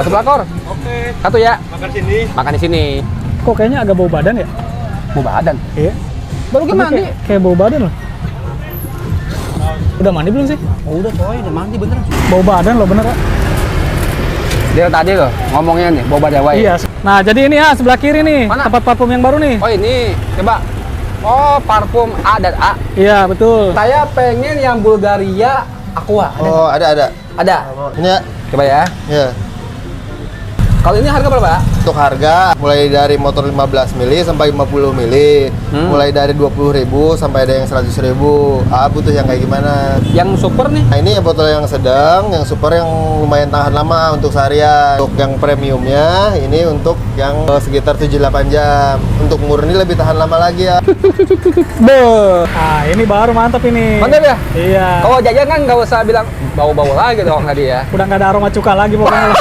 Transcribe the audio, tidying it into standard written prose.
Satu pelakor. Oke. Satu ya. Makan sini. Makan di sini. Kok kayaknya agak bau badan ya? Bau badan. Iya. Baru Tapi gimana? kayak bau badan loh. Udah mandi belum sih? Oh, udah coy, udah mandi beneran. Bau badan loh bener ya? Dia tadi loh ngomongnya nih, bau badan wae. Iya. Nah jadi ini ya sebelah kiri nih Mana? tempat parfum yang baru nih. Oh ini, coba. Oh, parfum A dan A. Iya betul. Saya pengen yang Bulgaria Aqua. Ada? Oh, ada. Ada. Ini ya. Coba ya. Ya. Kalau ini harga berapa? Untuk harga mulai dari motor 15 mili sampai 50 mili. Mulai dari 20.000 sampai ada yang 100.000. Butuh yang kayak gimana? Yang super nih. Nah, ini yang botol yang sedang, yang super yang lumayan tahan lama untuk seharian. Untuk yang premiumnya, ini untuk yang sekitar 7-8 jam. Untuk murni lebih tahan lama lagi ya. Beuh. Nah ini baru mantap ini. Mantap ya? Iya. Kalau jajan kan nggak usah bilang bau-bau lagi dong tadi ya. Udah nggak ada aroma cuka lagi pokoknya.